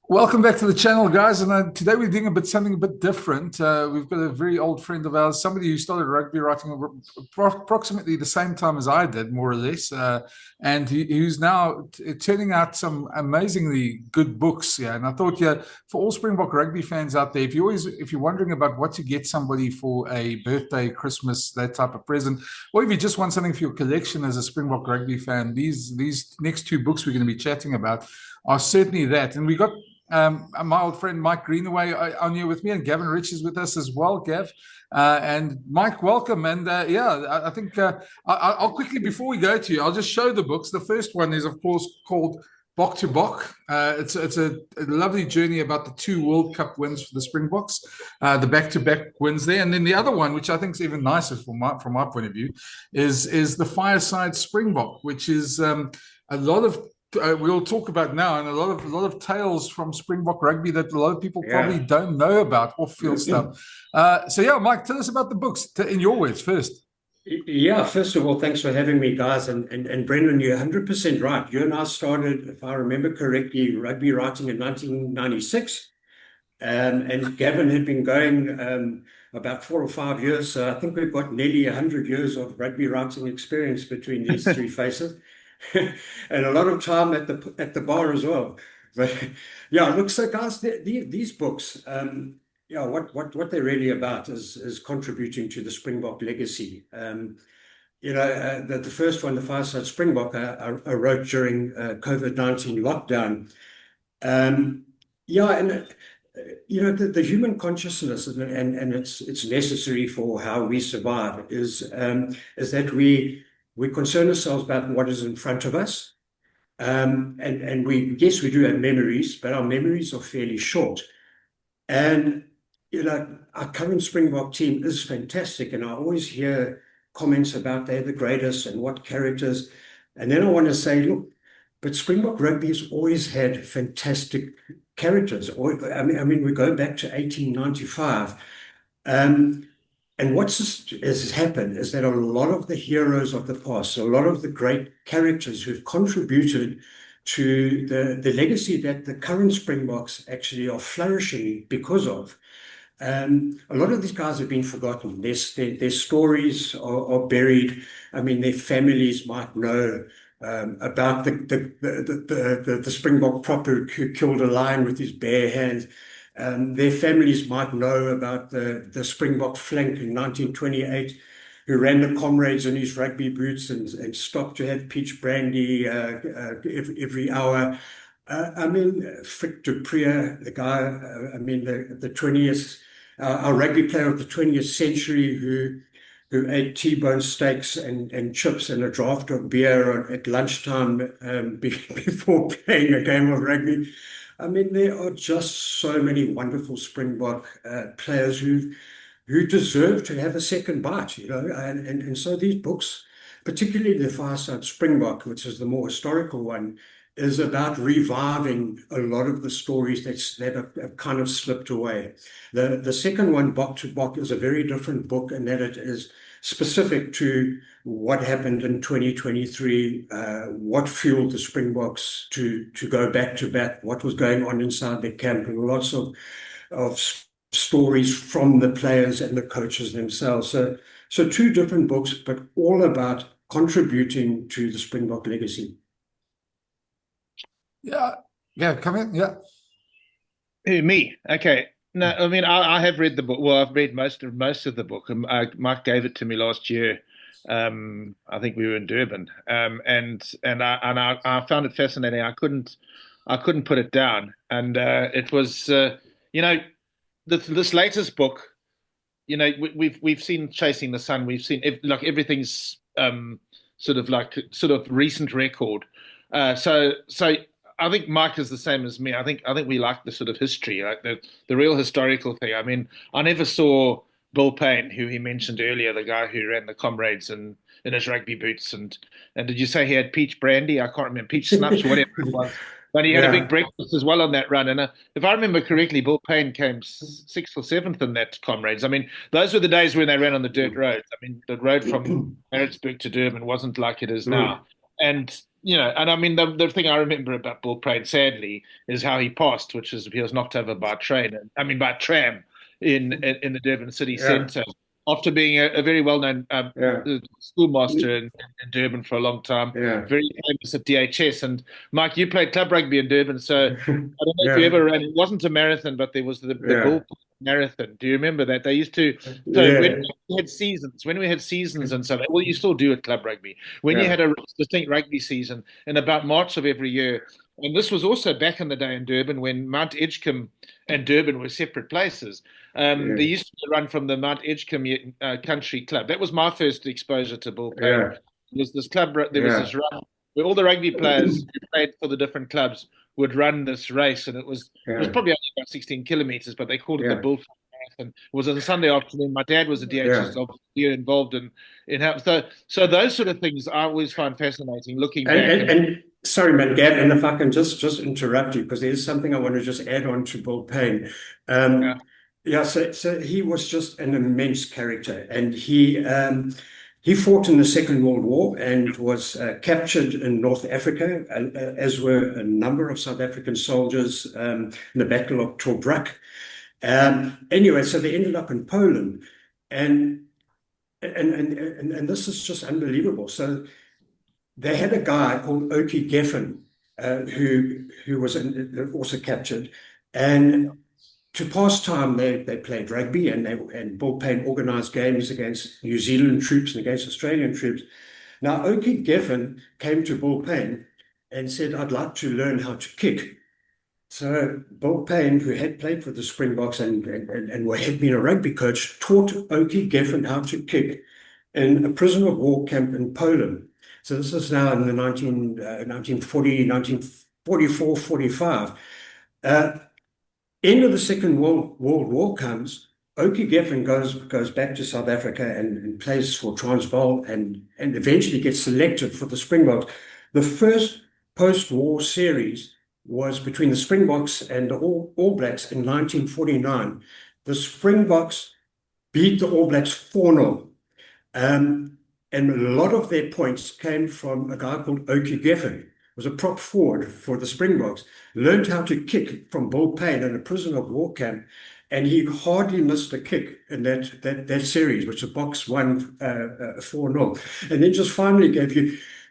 Welcome back to the channel, guys. And today we're doing something a bit different. We've got a very old friend of ours, somebody who started rugby writing approximately the same time as I did, more or less, and who's now turning out some amazingly good books. Yeah, and I thought, yeah, for all Springbok rugby fans out there, if you're wondering about what to get somebody for a birthday, Christmas, that type of present, or if you just want something for your collection as a Springbok rugby fan, these next two books we're going to be chatting about are certainly that. And we got my old friend Mike Greenaway on here with me, and Gavin Rich is with us as well, Gav. And Mike, welcome. And yeah, I think I'll quickly, before we go to you, I'll just show the books. The first one is, of course, called BOK to BOK. It's a lovely journey about the two World Cup wins for the Springboks, the back-to-back wins there. And then the other one, which I think is even nicer from my point of view, is the Fireside Springbok, which is a lot of we'll talk about now, and a lot of tales from Springbok rugby that a lot of people probably Yeah. don't know about off-field stuff. So yeah, Mike, tell us about the books in your words first. Yeah, first of all, thanks for having me, guys. And Brendan, you're 100% right. You and I started, if I remember correctly, rugby writing in 1996. And Gavin had been going about 4 or 5 years. So I think we've got nearly 100 years of rugby writing experience between these three faces. And a lot of time at the bar as well. But yeah, look, so guys, these books, yeah, what they're really about is contributing to the Springbok legacy. The first one, the Fireside Springbok, I wrote during COVID-19 lockdown. Um, yeah, and the human consciousness, and it's necessary for how we survive, is that we concern ourselves about what is in front of us. And we, yes, we do have memories, but our memories are fairly short. And our current Springbok team is fantastic, and I always hear comments about they're the greatest and what characters. And then I want to say, look, but Springbok rugby has always had fantastic characters. I mean, we go back to 1895. Um, and has happened is that a lot of the heroes of the past, a lot of the great characters who've contributed to the legacy that the current Springboks actually are flourishing because of. A lot of these guys have been forgotten. Their stories are buried. I mean, their families might know about the Springbok propper who killed a lion with his bare hands. Their families might know about the Springbok flank in 1928, who ran the comrades in his rugby boots and stopped to have peach brandy every hour. I mean, Frik du Preez, the guy, I mean, the 20th, our rugby player of the 20th century who ate T-bone steaks and chips and a draft of beer at lunchtime before playing a game of rugby. I mean, there are just so many wonderful Springbok players who deserve to have a second bite, and so these books, particularly the Fireside Springbok, which is the more historical one, is about reviving a lot of the stories that have kind of slipped away. The second one, Bok to Bok, is a very different book in that it is specific to what happened in 2023, what fueled the Springboks to go back to back, what was going on inside their camp, and lots of stories from the players and the coaches themselves. So two different books, but all about contributing to the Springbok legacy. Yeah, yeah, come in. Yeah, Who, me? Okay. No, I mean I have read the book. Well, I've read most of the book. Mike gave it to me last year. I think we were in Durban, and I found it fascinating. I couldn't put it down, and it was you know this latest book. We've seen Chasing the Sun. We've seen like everything's sort of recent record. So I think Mike is the same as me. I think we like the sort of history, like the real historical thing. I mean, I never saw Bill Payne, who he mentioned earlier, the guy who ran the Comrades and in his rugby boots, and did you say he had peach brandy? I can't remember, peach schnapps, whatever it was. But he had a big Yeah. breakfast as well on that run. And if I remember correctly, Bill Payne came sixth or seventh in that Comrades. I mean, those were the days when they ran on the dirt roads. I mean, the road from Maritzburg to Durban wasn't like it is now. And you know, and I mean, the thing I remember about Bull Prade, sadly, is how he passed, which is he was knocked over by a train, by a tram in the Durban city Yeah, centre after being a very well-known yeah, schoolmaster in Durban for a long time, yeah, very famous at DHS. And Mike, you played club rugby in Durban, so I don't know if you yeah, ever ran. It wasn't a marathon, but there was the yeah, Bull Marathon. Do you remember that? They used to. So yeah, when we had seasons and so, well, you still do at club rugby. When you yeah, had a distinct rugby season in about March of every year, and this was also back in the day in Durban when Mount Edgecombe and Durban were separate places. yeah, They used to run from the Mount Edgecombe Country Club. That was my first exposure to Bull Pain. yeah, There was this club, there was yeah, this run where all the rugby players who played for the different clubs would run this race, and it was yeah, probably only about 16 kilometers, but they called it the yeah, Bull Marathon. It was on a Sunday afternoon. My dad was a yeah. DHS officer involved in how so those sort of things I always find fascinating looking And, back. and, and sorry, man, Gavin, if I can just interrupt you, because there's something I want to just add on to Bill Payne. Yeah, Yeah, so he was just an immense character, and he fought in the Second World War and was captured in North Africa, as were a number of South African soldiers in the Battle of Tobruk. Anyway, so they ended up in Poland, and and this is just unbelievable. So they had a guy called Oki Geffen, who was also captured, and to pass time, they played rugby, and Bill Payne organised games against New Zealand troops and against Australian troops. Now, Oki Geffen came to Bill Payne and said, "I'd like to learn how to kick." So Bill Payne, who had played for the Springboks and had been a rugby coach, taught Oki Geffen how to kick in a prisoner of war camp in Poland. So this is now in the 1940, 1944, 45. End of the Second World War comes. Oki Geffen goes back to South Africa and plays for Transvaal and eventually gets selected for the Springboks. The first post-war series was between the Springboks and the All Blacks in 1949. The Springboks beat the All Blacks 4-0. And a lot of their points came from a guy called Oki Geffen, was a prop forward for the Springboks, learned how to kick from Bill Payne in a prisoner of war camp, and he hardly missed a kick in that series, which the Boks won 4-0. And then just finally, Gav,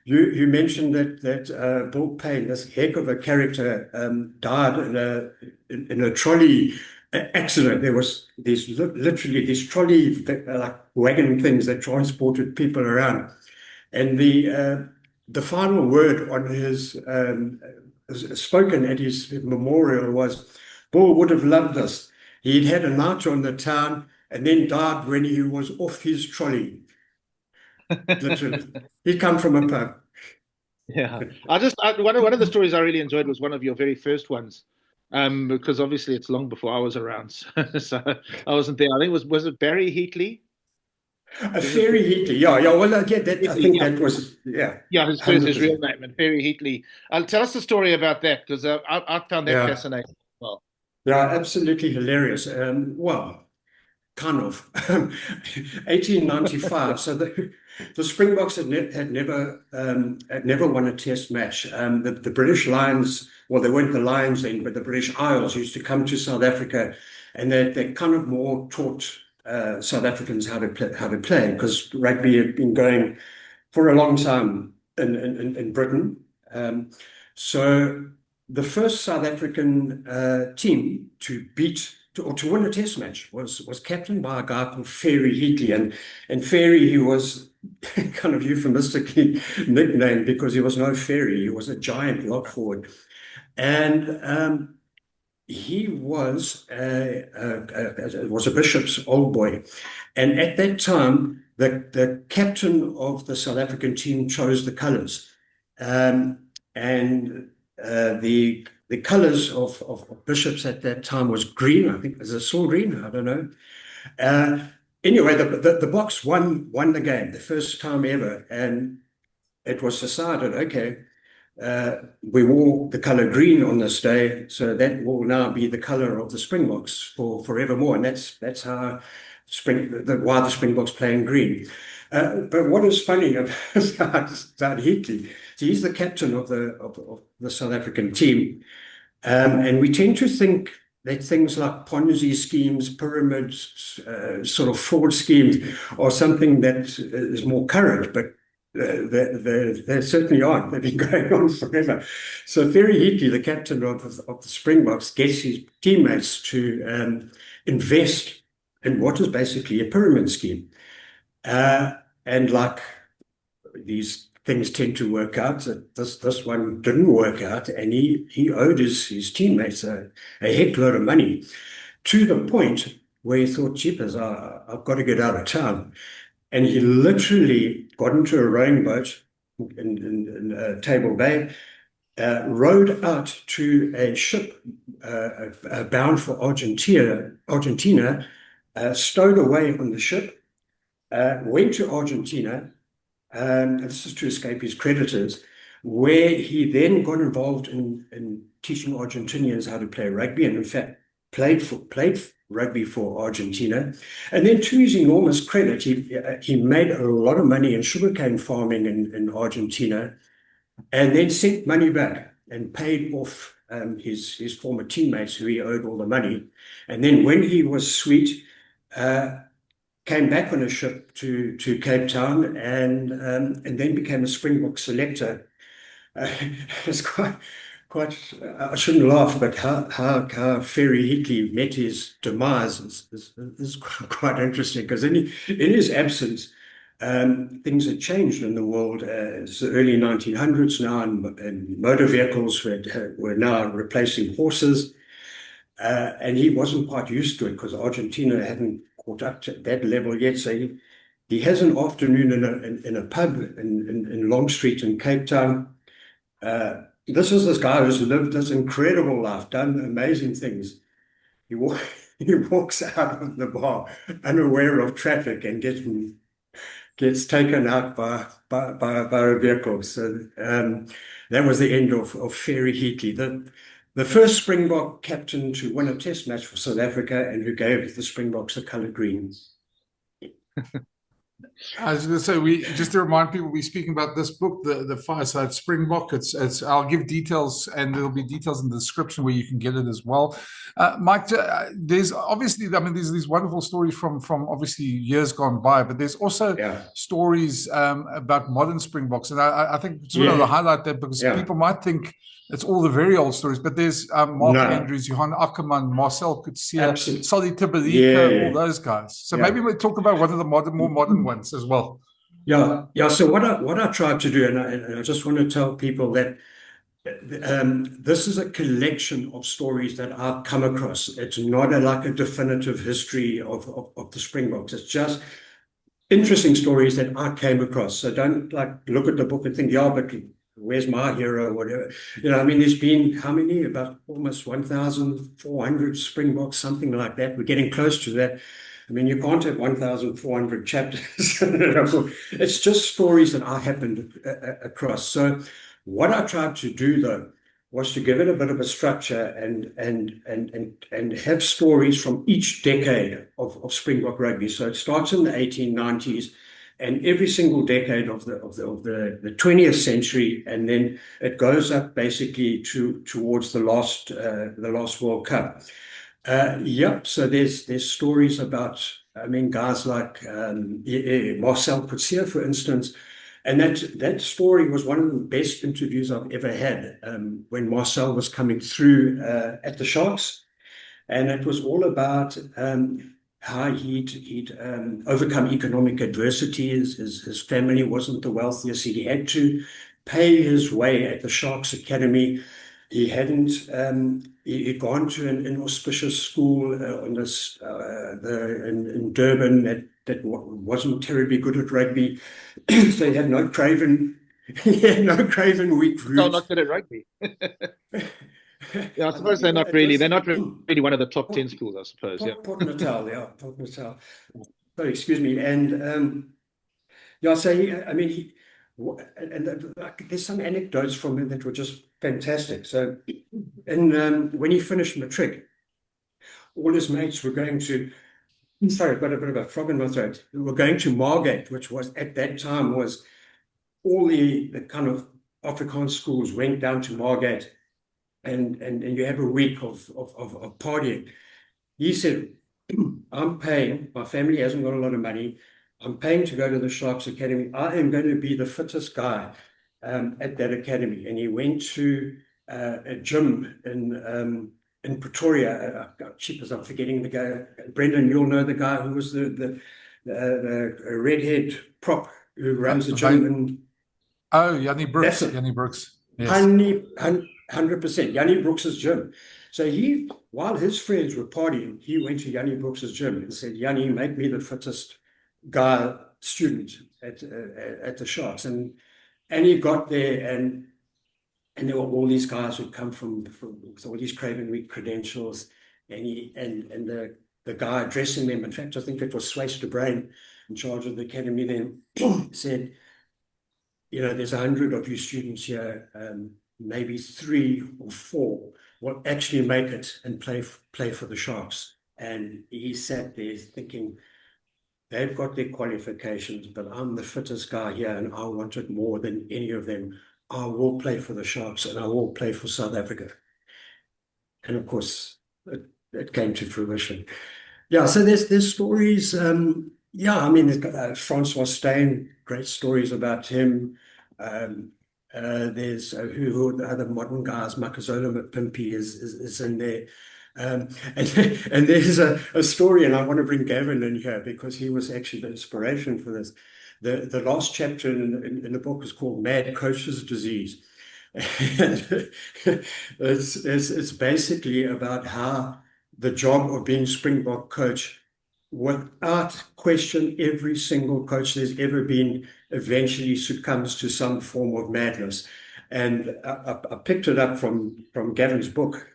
you mentioned that Bill Payne, this heck of a character, died in a trolley accident. There was literally these trolley like wagon things that transported people around, and the final word on his spoken at his memorial was, "Bull would have loved this. He'd had a night on the town and then died when he was off his trolley." Literally, he'd come from a pub. yeah. One of the stories I really enjoyed was one of your very first ones, because obviously it's long before I was around, so I wasn't there. I think was it Barry Heatley? A fairy Heatley, yeah, yeah. Well, yeah, I think Yeah. that was, yeah, Yeah, his real 100%. name, and Barry Heatley. Tell us the story about that because I found that Yeah, fascinating as well. yeah, absolutely hilarious. Well, kind of. 1895. So the Springboks had never won a Test match. The British Lions, well, they weren't the Lions then, but the British Isles used to come to South Africa, and they kind of more taught South Africans how to play because rugby had been going for a long time in Britain. So the first South African team to win a Test match was captained by a guy called Fairy Heatley, and Fairy, he was kind of euphemistically nicknamed because he was no fairy, he was a giant lock forward, and he was a bishop's old boy, and at that time the captain of the South African team chose the colours, and the colours of bishops at that time was green. I think is it still green? I don't know. Uh, anyway, the Boks won the game the first time ever, and it was decided, okay, we wore the color green on this day, so that will now be the color of the Springboks for forevermore, and that's how why the Springboks play in green. But what is funny about Heatley, so he's the captain of the South African team, and we tend to think that things like Ponzi schemes, pyramids, sort of fraud schemes are something that is more current, but they certainly aren't. They've been going on forever. So Ferry Heatley, the captain of the Springboks, gets his teammates to invest in what is basically a pyramid scheme. And like these things tend to work out, this one didn't work out, and he owed his teammates a heckload of money, to the point where he thought, jeepers, I've got to get out of town. And he literally got into a rowing boat in Table Bay, rowed out to a ship bound for Argentina, stowed away on the ship, went to Argentina, and this is to escape his creditors, where he then got involved in teaching Argentinians how to play rugby, and in fact played rugby for Argentina. And then, to his enormous credit, he made a lot of money in sugarcane farming in Argentina, and then sent money back and paid off his former teammates who he owed all the money. And then when he was sweet, came back on a ship to Cape Town, and then became a Springbok selector. It's quite. I shouldn't laugh, but how Ferry Heatley met his demise is quite interesting, because in his absence, things had changed in the world. It's the early 1900s now, and motor vehicles were now replacing horses, and he wasn't quite used to it because Argentina hadn't caught up to that level yet. So he has an afternoon in a pub in Long Street in Cape Town. This is this guy who's lived this incredible life, done amazing things. He walks out of the bar unaware of traffic and gets taken out by a vehicle. So that was the end of Ferry Heatley, the first Springbok captain to win a test match for South Africa, and who gave the Springboks the colour green. I was going to say, just to remind people, we're speaking about this book, the Fireside Springbok. It's I'll give details, and there'll be details in the description where you can get it as well. Mike, there's obviously, there's these wonderful stories from obviously years gone by, but there's also stories about modern Springboks, and I think it's want to highlight that, because people might think it's all the very old stories, but there's Mark Andrews, Johan Ackerman, Marcel Coetzee, Solly Tiberika, all those guys. So maybe we'll talk about one of the more modern ones as well. Yeah. So what I tried to do, and I just want to tell people that this is a collection of stories that I've come across. It's not like a definitive history of the Springboks. It's just interesting stories that I came across. So don't look at the book and think, but where's my hero or whatever. There's been how many? About almost 1,400 Springboks, something like that. We're getting close to that. You can't have 1,400 chapters in a book. It's just stories that I happened across. So what I tried to do, though, was to give it a bit of a structure and have stories from each decade of Springbok rugby. So it starts in the 1890s, and every single decade of the 20th century, and then it goes up basically towards the last World Cup. So there's stories about guys like Marcel Coetzee, for instance, and that story was one of the best interviews I've ever had, when Marcel was coming through at the Sharks, and it was all about how he'd overcome economic adversity. His family wasn't the wealthiest. He had to pay his way at the Sharks Academy. He hadn't. He'd gone to an inauspicious school in Durban that wasn't terribly good at rugby. So he had no craven. He had no craven weak roots. No, not good at rugby. I suppose they're not really one of the top 10 schools, I suppose. Port Natal, Port Natal. So excuse me, and there's some anecdotes from him that were just fantastic. So, and when he finished matric, all his mates were going to sorry, I've got a bit of a frog in my throat. We were going to Margate, which was at that time was all the kind of Afrikaans schools went down to Margate, and you have a week of partying. He said, I'm paying, my family hasn't got a lot of money. I'm paying to go to the Sharks Academy. I am going to be the fittest guy at that academy. And he went to a gym in Pretoria. Cheap as I'm forgetting the guy. Brendan, you'll know the guy who was the redhead prop who runs the gym. And Oh, Yanni Brooks. that's it. Yanni Brooks. Yes. 100%. Yanni Brooks's gym. So he, while his friends were partying, he went to Yanni Brooks's gym and said, Yanni, make me the fittest guy student at the Sharks. And he got there, and there were all these guys who'd come from with all these Craven Week credentials, and the guy addressing them, in fact, I think it was Swace de Brain in charge of the academy then, said, there's 100 of you students here, maybe 3 or 4 will actually make it and play for the Sharks. And he sat there thinking, they've got their qualifications, but I'm the fittest guy here, and I want it more than any of them. I will play for the Sharks, and I will play for South Africa. And of course, it came to fruition. Yeah, so there's stories. I mean, there's got Francois Steyn, great stories about him. There's who are the other modern guys? Makazole Mapimpi is in there. And there's a story, and I want to bring Gavin in here because he was actually the inspiration for this. The last chapter in the book is called Mad Coach's Disease. And it's basically about how the job of being Springbok coach, without question, every single coach there's ever been eventually succumbs to some form of madness. And I picked it up from Gavin's book,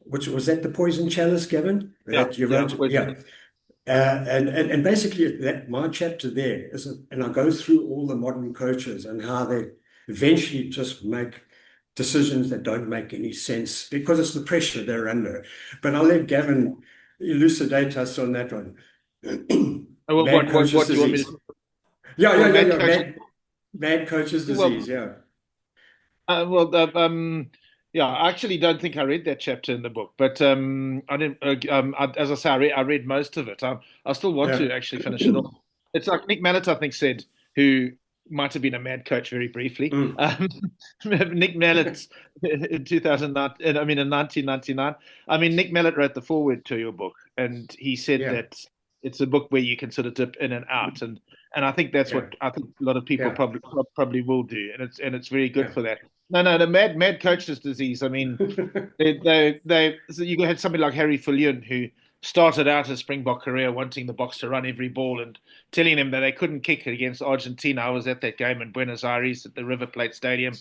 which was that The Poison Chalice, Gavin? Yeah, that you wrote? Yeah. And basically my chapter there is, and I go through all the modern coaches and how they eventually just make decisions that don't make any sense because it's the pressure they're under. But I'll let Gavin elucidate us on that one. What do you want me to? Yeah. Mad coach's disease, yeah. I actually don't think I read that chapter in the book, but I didn't. As I say, I read most of it. I still want to actually finish it off. It's like Nick Mallett, I think, said, who might have been a mad coach very briefly. Nick Mallett in 2009, in 1999. I mean, Nick Mallett wrote the foreword to your book, and he said that it's a book where you can sort of dip in and out, and I think that's what I think a lot of people probably will do, and it's very good for that. No, the mad coach's disease. I mean, so you had somebody like Harry Viljoen who started out his Springbok career wanting the Boks to run every ball and telling them that they couldn't kick against Argentina. I was at that game in Buenos Aires at the River Plate Stadium.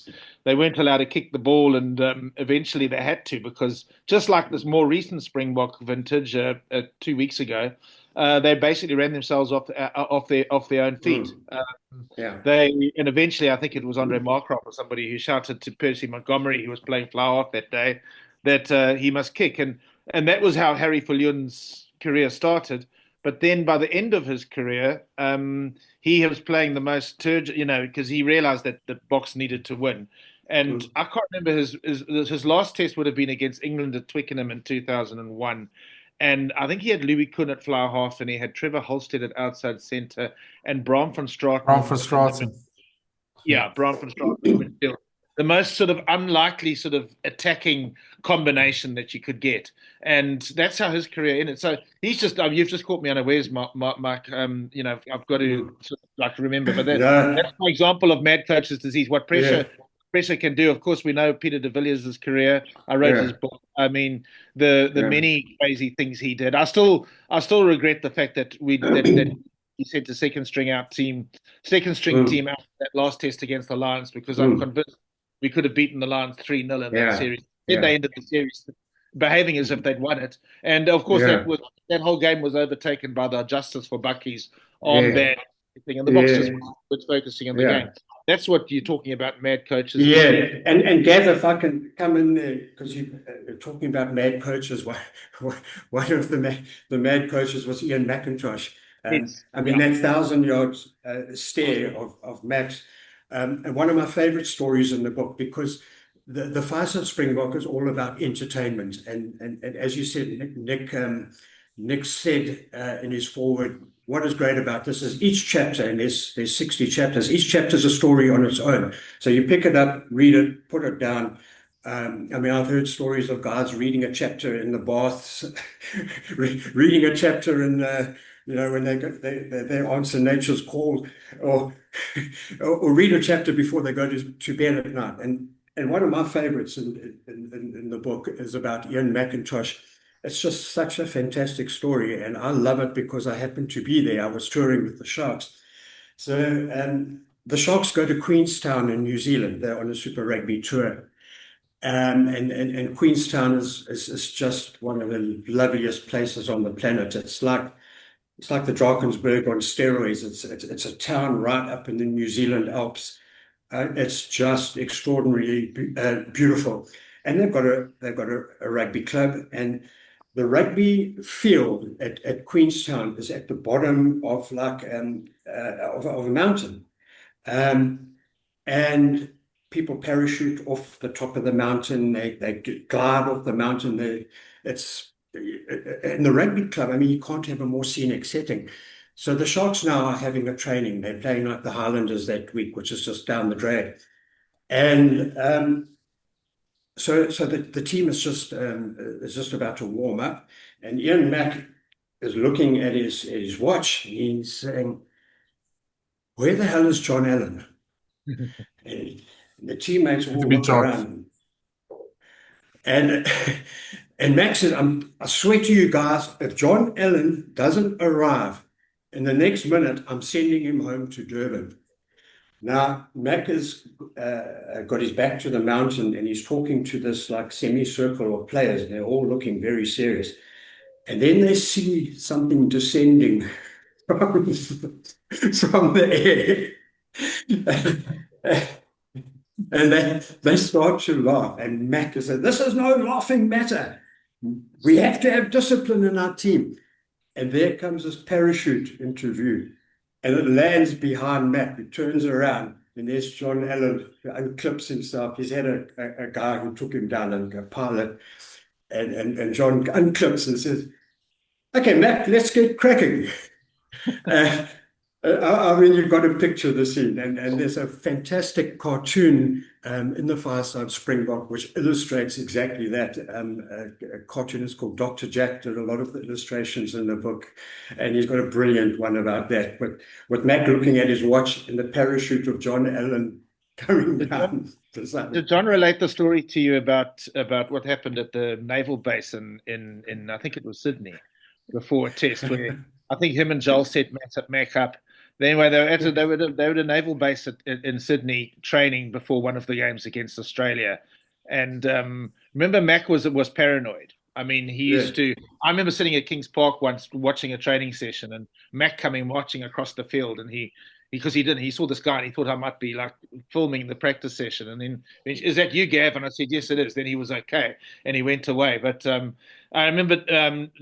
They weren't allowed to kick the ball, and eventually they had to, because just like this more recent Springbok vintage 2 weeks ago, they basically ran themselves off their own feet. And eventually, I think it was Andre Markgraf or somebody who shouted to Percy Montgomery, who was playing flower off that day, that he must kick, and that was how Harry Viljoen's career started. But then by the end of his career, he was playing the most turgid, because he realized that the Boks needed to win. And I can't remember his last test would have been against England at Twickenham in 2001. And I think he had Louis Kuhn at flower half, and he had Trevor Holstead at outside centre, and Bram van Straten. Bram van Straten. Yeah, Bram van Straten. The most sort of unlikely sort of attacking combination that you could get. And that's how his career ended. So he's just, you've just caught me unawares, Mark. I've got to sort of remember. But that's my example of mad coach's disease. What pressure can do. Of course, we know Peter de Villiers' career. I wrote his book. I mean, the many crazy things he did. I still regret the fact that that he sent a second string team out that last test against the Lions, because I'm convinced we could have beaten the Lions 3-0 in that series. Then they ended the series behaving as if they'd won it. And of course, that whole game was overtaken by the justice for Bucky's armband thing, and the Boks just was focusing on the game. That's what you're talking about, mad coaches. Yeah, and Gav, if I can come in there, because you're talking about mad coaches. One of the mad coaches was Ian McIntosh. Yes. I mean, that 1,000-yard stare of Max. And one of my favorite stories in the book, because the Fireside Springbok is all about entertainment. And as you said, Nick said in his foreword, what is great about this is each chapter, and there's 60 chapters, each chapter is a story on its own. So you pick it up, read it, put it down. I mean, I've heard stories of guys reading a chapter in the baths, reading a chapter in, when they answer nature's call, or read a chapter before they go to bed at night. And one of my favorites in the book is about Ian McIntosh. It's just such a fantastic story, and I love it because I happened to be there. I was touring with the Sharks. So the Sharks go to Queenstown in New Zealand. They're on a Super Rugby tour. And Queenstown is just one of the loveliest places on the planet. It's like the Drakensberg on steroids. It's a town right up in the New Zealand Alps. It's just extraordinarily beautiful. And they've got a rugby club, and the rugby field at Queenstown is at the bottom of of a mountain, and people parachute off the top of the mountain. They glide off the mountain. It's in the rugby club. I mean, you can't have a more scenic setting. So the Sharks now are having a training. They're playing like the Highlanders that week, which is just down the drag, and so the team is just about to warm up, and Ian Mack is looking at his watch. And he's saying, "Where the hell is John Allen?" And the teammates all look around, and Max says, "I swear to you guys, if John Allen doesn't arrive in the next minute, I'm sending him home to Durban." Now, Mac has got his back to the mountain, and he's talking to this like semicircle of players. They're all looking very serious. And then they see something descending from the air. And they start to laugh. And Mac says, "This is no laughing matter. We have to have discipline in our team." And there comes this parachute into view. And it lands behind Matt. He turns around, and there's John Allen, who unclips himself. He's had a guy who took him down, a pilot. And John unclips and says, "Okay, Matt, let's get cracking." I mean, you've got to picture the scene. And there's a fantastic cartoon in the Fireside Springbok, which illustrates exactly that. A cartoonist called Dr. Jack did a lot of the illustrations in the book, and he's got a brilliant one about that. But with Matt looking at his watch and the parachute of John Allen coming down. Did John relate the story to you about what happened at the naval base in I think it was Sydney before a test, where I think him and Joel set Mac up. Anyway, they were at a naval base in Sydney training before one of the games against Australia, and remember Mac was paranoid. I mean, he used to. I remember sitting at Kings Park once watching a training session, and Mac coming marching across the field, and he saw this guy and he thought I might be like filming the practice session, and then, "Is that you, Gavin?" I said, "Yes, it is." Then he was okay, and he went away. But I remember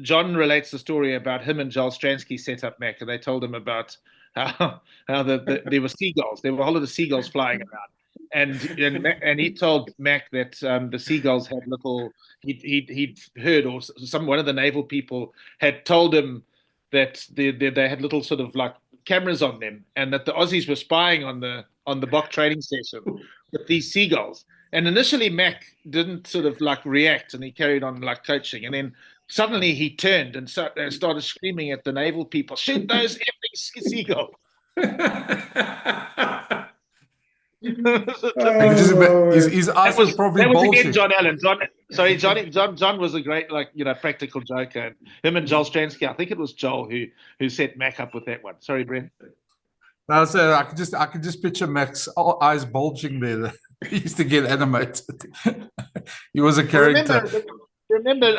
John relates the story about him and Joel Stransky set up Mac, and they told him about how there were seagulls. There were a whole lot of seagulls flying around, and he told Mac that the seagulls had little. He'd heard, or one of the naval people had told him that they had little sort of like cameras on them, and that the Aussies were spying on the BOK training session with these seagulls. And initially Mac didn't sort of like react, and he carried on like coaching, and then suddenly he turned and started screaming at the naval people, "Shoot those effing seagulls!" His eyes were probably bulging. Again John Allen. John was a great practical joker. And him and Joel Stransky, I think it was Joel who set Mac up with that one. Sorry, Brent. I could just picture Mac's eyes bulging there. He used to get animated. He was a character. Remember,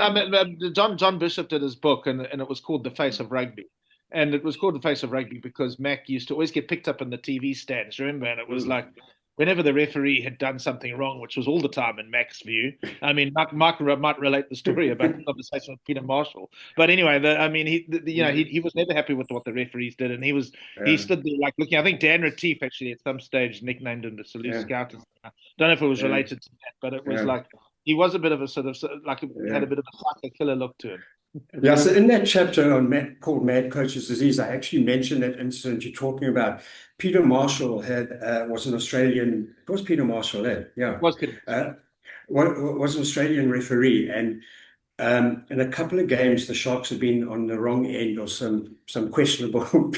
John Bishop did his book, and it was called The Face of Rugby. And it was called The Face of Rugby because Mac used to always get picked up in the TV stands, remember? And it was like whenever the referee had done something wrong, which was all the time in Mac's view. I mean, Mark might relate the story about the conversation with Peter Marshall. But anyway, he was never happy with what the referees did, and he stood there like looking. I think Dan Retief actually at some stage nicknamed him the Salute Scout. I don't know if it was related to that, but it was like he was a bit of a sort of like had a bit of a psycho killer look to him. Yeah, so in that chapter on called Mad Coach's Disease, I actually mentioned that incident you're talking about. Peter Marshall was an Australian. It was Peter Marshall, yeah. Was Peter. Was an Australian referee, and in a couple of games, the Sharks had been on the wrong end of some questionable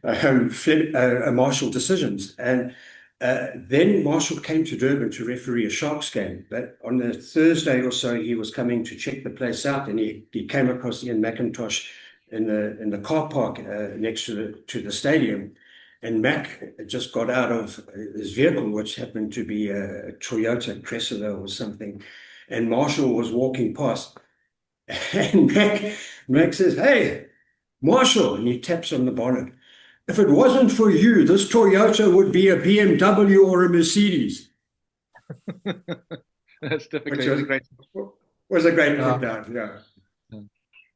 Marshall decisions, and then Marshall came to Durban to referee a Sharks game. But on the Thursday or so, he was coming to check the place out, and he came across Ian McIntosh in the car park next to the stadium. And Mac just got out of his vehicle, which happened to be a Toyota Cressida or something. And Marshall was walking past, and Mac says, "Hey, Marshall," and he taps on the bonnet. "If it wasn't for you, this Toyota would be a BMW or a Mercedes." That's typically was a great put down, yeah.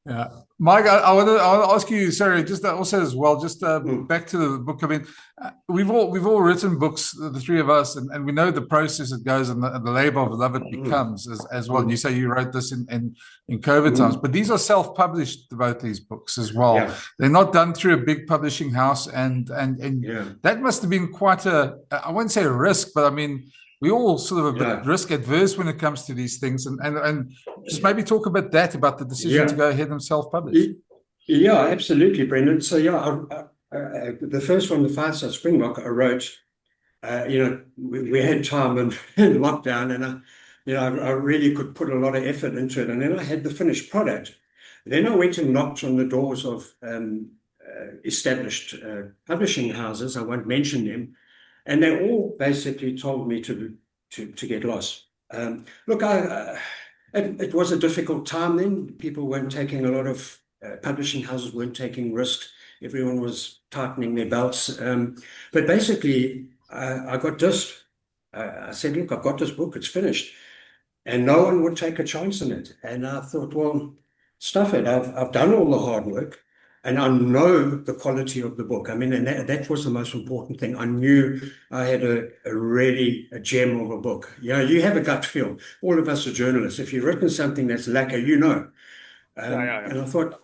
Yeah, Mike, I want to ask you, sorry, just also as well, just back to the book. I mean, we've all written books, the three of us, and we know the process it goes and the labor of love it becomes as well. And you say you wrote this in COVID times, but these are self-published, both these books as well. Yeah. They're not done through a big publishing house, and that must have been quite I won't say a risk, but I mean, we all sort of a bit risk adverse when it comes to these things, and just maybe talk about the decision to go ahead and self-publish. Yeah, absolutely, Brendan. So the first one, the Fireside Springbok, I wrote. We had time in lockdown, and I really could put a lot of effort into it, and then I had the finished product. Then I went and knocked on the doors of established publishing houses. I won't mention them. And they all basically told me to get lost. Look, it was a difficult time then. People weren't taking a lot of publishing houses weren't taking risks. Everyone was tightening their belts. But basically, I got dissed. I said, "Look, I've got this book. It's finished," and no one would take a chance on it. And I thought, well, stuff it. I've done all the hard work. And I know the quality of the book. I mean, and that was the most important thing. I knew I had a gem of a book. You have a gut feel. All of us are journalists. If you've written something that's lacquer, you know. And I thought,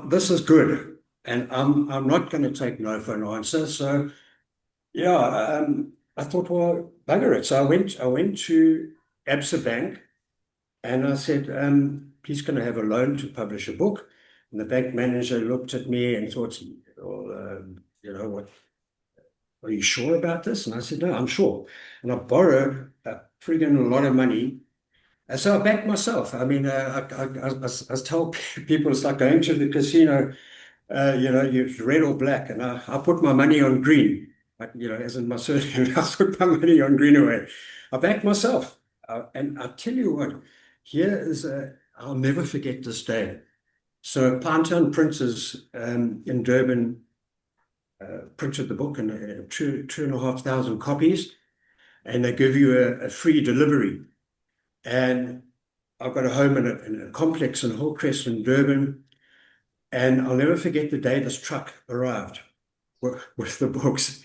this is good. And I'm not going to take no for an answer. So, I thought, well, bugger it. So I went to Absa Bank, and I said, "Please, can I have a loan to publish a book?" And the bank manager looked at me and thought, "Well, what? Are you sure about this?" And I said, "No, I'm sure." And I borrowed a friggin' lot of money. And so I backed myself. I mean, I tell people it's like going to the casino, you're red or black. And I put my money on green, as in my surname, I put my money on Greenaway. I backed myself. And I tell you what, I'll never forget this day. So Pinetown Printers in Durban printed the book in 2,500 copies, and they give you a free delivery. And I've got a home in a complex in Hillcrest in Durban, and I'll never forget the day this truck arrived with the books.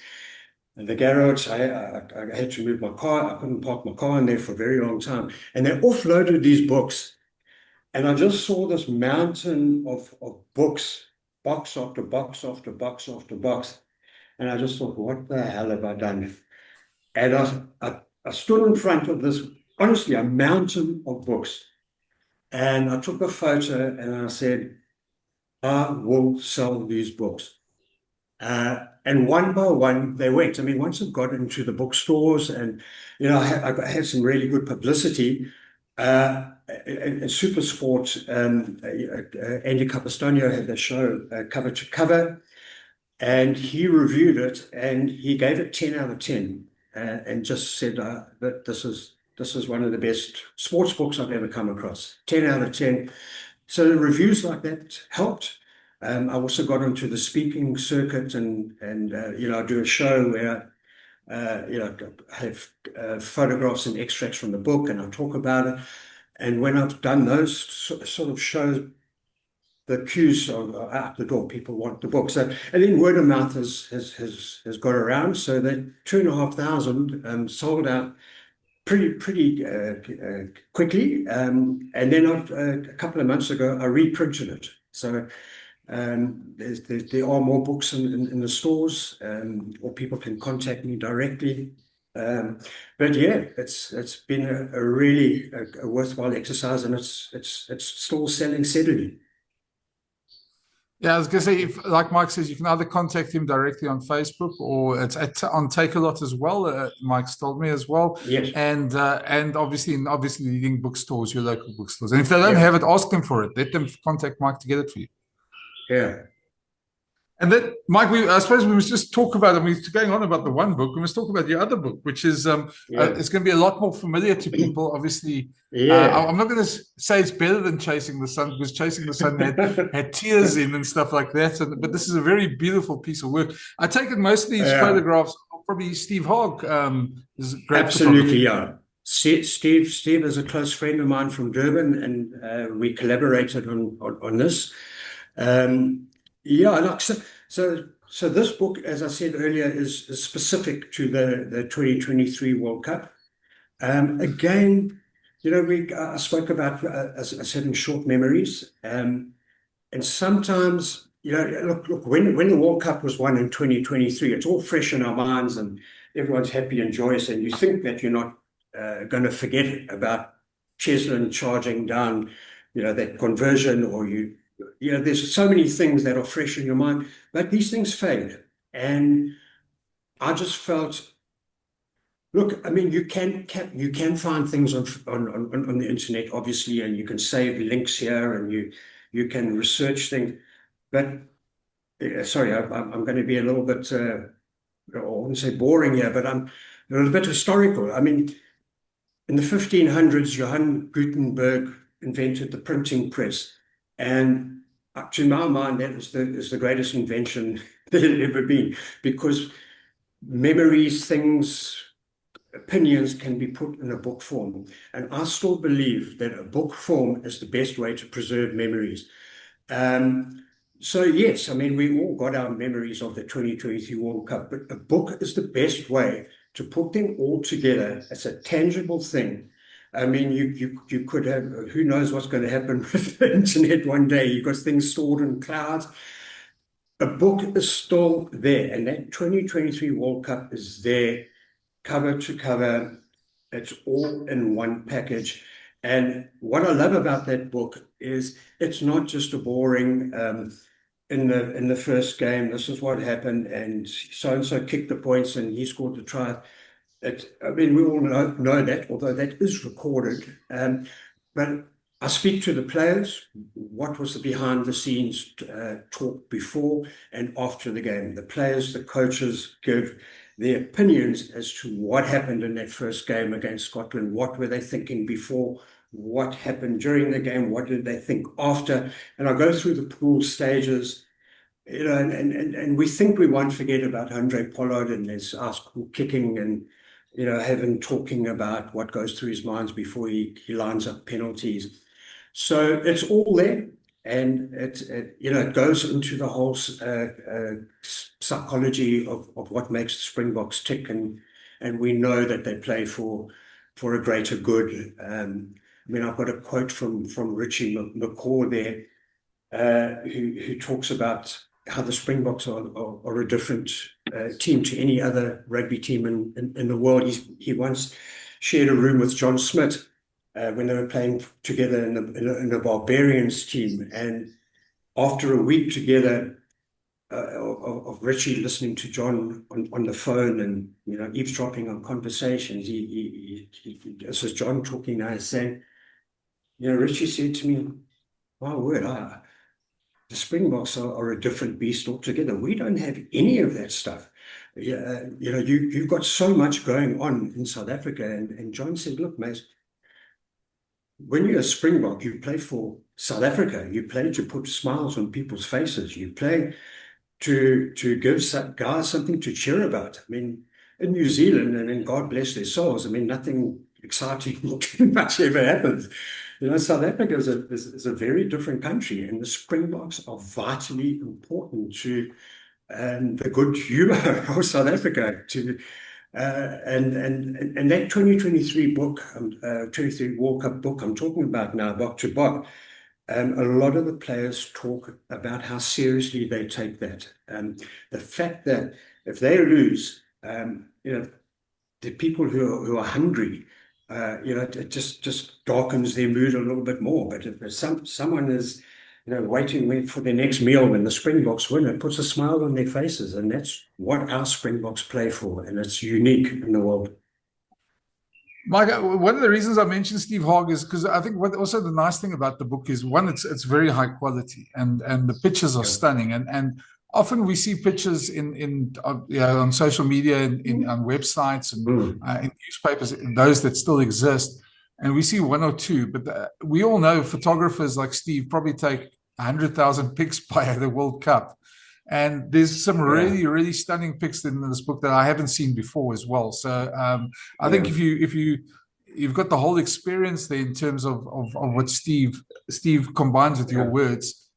In the garage, I had to move my car. I couldn't park my car in there for a very long time. And they offloaded these books. And I just saw this mountain of books, box after box after box after box. And I just thought, what the hell have I done? And I stood in front of this, honestly, a mountain of books. And I took a photo and I said, "I will sell these books." And one by one, they went. I mean, once it got into the bookstores and, I had some really good publicity. Super Sport, Andy Capistonio had the show cover to cover, and he reviewed it and he gave it 10 out of 10 and just said that this is one of the best sports books I've ever come across. 10 out of 10. So the reviews like that helped. I also got into the speaking circuit, and I do a show where I have photographs and extracts from the book, and I talk about it. And when I've done those sort of shows, the queues are out the door. People want the book. So, and then word of mouth has got around. So that 2,500 sold out pretty quickly. And then a couple of months ago, I reprinted it. So there are more books in the stores, or people can contact me directly. But yeah, it's been a really worthwhile exercise, and it's still selling steadily. Yeah, I was going to say, like Mike says, you can either contact him directly on Facebook, or it's on Take a Lot as well. Mike's told me as well, Yes. and obviously leading bookstores, your local bookstores. And if they don't Yeah. have it, ask them for it. Let them contact Mike to get it for you. Yeah. And then, Mike, I suppose we must just talk about, we're going on about the one book, we must talk about your other book, which is, it's going to be a lot more familiar to people, obviously. Yeah. I'm not going to say it's better than Chasing the Sun, because Chasing the Sun had tears in and stuff like that. But this is a very beautiful piece of work. I take it most of these photographs are probably Steve Hogg. Is a great Absolutely, yeah. Steve is a close friend of mine from Durban, and we collaborated on this. Yeah, like so this book, as I said earlier, is specific to the 2023 World Cup. Again, I spoke about, as I said, in short memories. And sometimes, look, when the World Cup was won in 2023, it's all fresh in our minds, and everyone's happy and joyous, and you think that you're not going to forget about Cheslin charging down, that conversion, or there's so many things that are fresh in your mind, but these things fade. And I just felt, look, I mean, you can find things on the internet, obviously, and you can save links here, and you can research things. But sorry, I'm going to be a little bit, I wouldn't say boring here, but I'm a little bit historical. I mean, in the 1500s, Johann Gutenberg invented the printing press, and to my mind, that is the greatest invention that had ever been, because memories, things, opinions can be put in a book form. And I still believe that a book form is the best way to preserve memories. So yes, I mean, we all got our memories of the 2023 World Cup, but a book is the best way to put them all together. It's a tangible thing. I mean, you could have, who knows what's going to happen with the internet one day. You've got things stored in clouds. A book is still there, and that 2023 World Cup is there, cover to cover. It's all in one package. And what I love about that book is it's not just a boring, in the first game, this is what happened, and so kicked the points and he scored the try. I mean, we all know that, although that is recorded. But I speak to the players. What was the behind the scenes talk before and after the game? The players, the coaches give their opinions as to what happened in that first game against Scotland. What were they thinking before? What happened during the game? What did they think after? And I go through the pool stages, and we think we won't forget about Andre Pollard and his school kicking, and Heaven talking about what goes through his minds before he lines up penalties. So it's all there, and it goes into the whole psychology of what makes the Springboks tick, and we know that they play for a greater good. I mean, I've got a quote from Richie McCaw there, who talks about how the Springboks are a different team to any other rugby team in the world. He once shared a room with John Smith when they were playing together in the Barbarians team. And after a week together of Richie listening to John on the phone and eavesdropping on conversations, this is John talking now, saying, Richie said to me, "My word, the Springboks are a different beast altogether. We don't have any of that stuff. You've got so much going on in South Africa." And John said, "Look, mate, when you're a Springbok, you play for South Africa. You play to put smiles on people's faces. You play to give guys something to cheer about. I mean, in New Zealand, and then God bless their souls, I mean, nothing exciting or too much ever happens. South Africa is a very different country, and the Springboks are vitally important to the good humor of South Africa. And that 2023 book, 23 World Cup book I'm talking about now, BOK to BOK, a lot of the players talk about how seriously they take that. The fact that if they lose, the people who are hungry, it just darkens their mood a little bit more. But if someone is, waiting for their next meal when the Springboks win, it puts a smile on their faces, and that's what our Springboks play for, and it's unique in the world. Mike, one of the reasons I mentioned Steve Hogg is because I think what also the nice thing about the book is, one, it's very high quality, and the pictures are stunning, and often we see pictures on social media, on websites and in newspapers, those that still exist, and we see one or two, but we all know photographers like Steve probably take 100,000 pics by the World Cup. And there's some really, really stunning pics in this book that I haven't seen before as well. So I think if you've got the whole experience there in terms of what Steve combines with your words,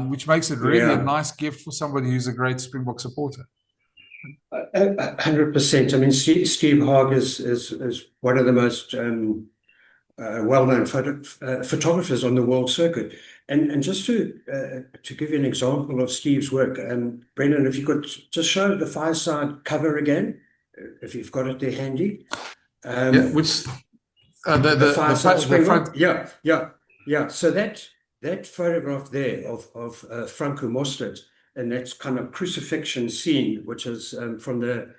which makes it really a nice gift for somebody who's a great Springbok supporter. 100%. I mean, Steve Hogg is one of the most well-known photographers on the world circuit. And just to give you an example of Steve's work, Brendan, if you could just show the fireside cover again, if you've got it there handy. Which the fireside front. Yeah. So that photograph there of Franco Mostert, and that's kind of crucifixion scene, which is from the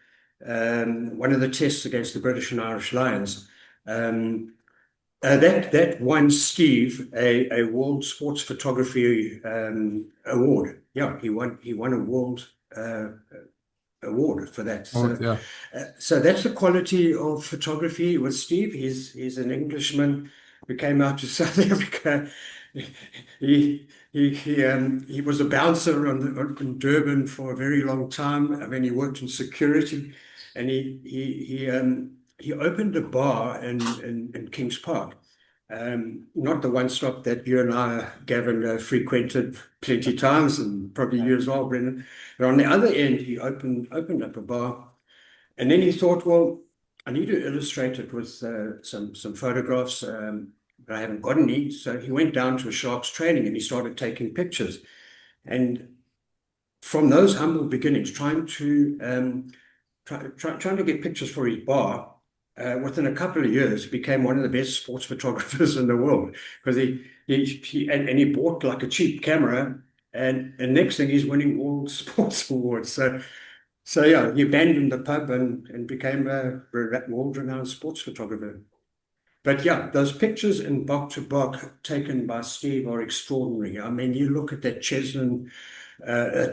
one of the tests against the British and Irish Lions. That won Steve a World Sports Photography award. Yeah, he won a world award for that. So that's the quality of photography with Steve. He's an Englishman who came out to South Africa. He was a bouncer in Durban for a very long time. I mean, he worked in security, and he opened a bar in Kings Park, not the one stop that you and I, Gavin, frequented plenty times, and probably you as well, Brendan. But on the other end, he opened up a bar, and then he thought, well, I need to illustrate it with some photographs, but I haven't got any. So he went down to a Sharks training and he started taking pictures. And from those humble beginnings, trying to get pictures for his bar, within a couple of years, he became one of the best sports photographers in the world, because he bought like a cheap camera, and next thing he's winning all sports awards. So yeah, he abandoned the pub and became a world-renowned sports photographer. But yeah, those pictures in BOK to BOK taken by Steve are extraordinary. I mean, you look at that Cheslin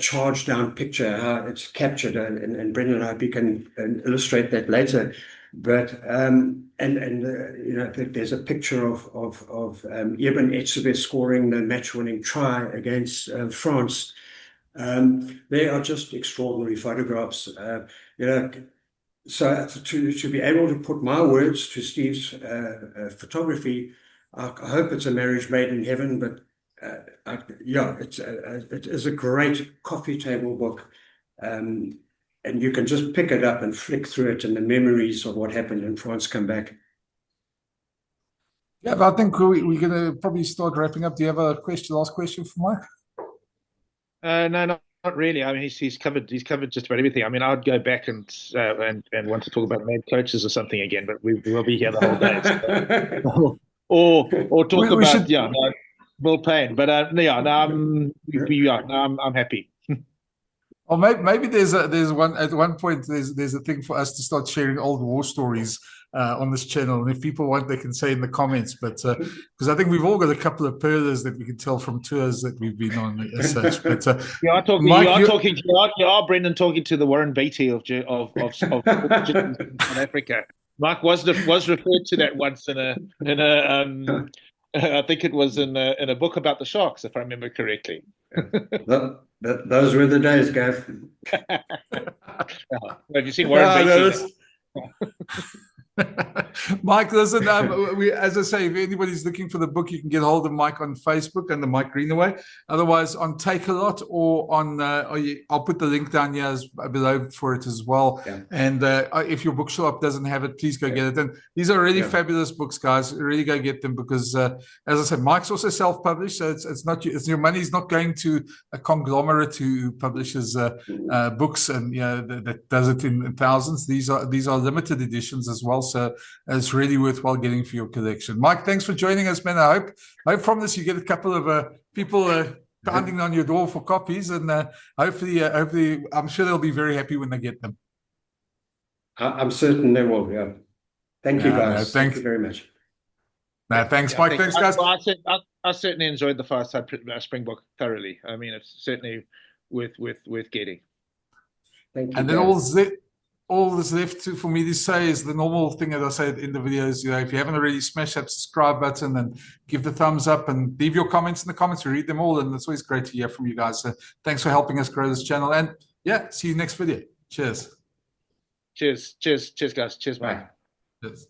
charge down picture, how it's captured, and Brendan, I hope you can illustrate that later. But there's a picture of Eben Etzebeth scoring the match-winning try against France. They are just extraordinary photographs. So to be able to put my words to Steve's photography, I hope it's a marriage made in heaven. But it is a great coffee table book. And you can just pick it up and flick through it, and the memories of what happened in France come back. Yeah, but I think we're going to probably start wrapping up. Do you have a last question for Mike? No, not really. I mean, he's covered just about everything. I mean, I'd go back and want to talk about mad coaches or something again, but we will be here the whole day. So. or talk about Bill Payne. But I'm happy. Or maybe there's one at one point there's a thing for us to start sharing old war stories on this channel, and if people want, they can say in the comments. But because I think we've all got a couple of pearlers that we can tell from tours that we've been on as such. But you are Brendan talking to the Warren Beatty of South Africa. Mark was referred to that once in a I think it was in a book about the sharks, if I remember correctly. Those were the days, Gav. Have you seen Warren Beatty? Mike, listen, as I say, if anybody's looking for the book, you can get hold of Mike on Facebook and the Mike Greenaway. Otherwise, on Take A Lot or on, I'll put the link down here below for it as well. Yeah. And if your bookshop doesn't have it, please go get it. And these are really fabulous books, guys. Really go get them because, as I said, Mike's also self-published, so it's not your money's not going to a conglomerate who publishes books and that does it in thousands. These are limited editions as well. So it's really worthwhile getting for your collection. Mike, thanks for joining us, man. I hope from this you get a couple of people pounding on your door for copies, and hopefully, I'm sure they'll be very happy when they get them. I'm certain they will. Yeah. Thank you, guys. Thank you very much. No, thanks, Mike. Thanks, guys. I certainly enjoyed the Fireside Springbok thoroughly. I mean, it's certainly worth getting. Thank you. And then all that's left for me to say is the normal thing that I say in the videos. If you haven't already, smash that subscribe button and give the thumbs up and leave your comments in the comments. We read them all, and it's always great to hear from you guys. So thanks for helping us grow this channel. And see you next video. Cheers. Cheers, guys. Cheers, bye. Cheers.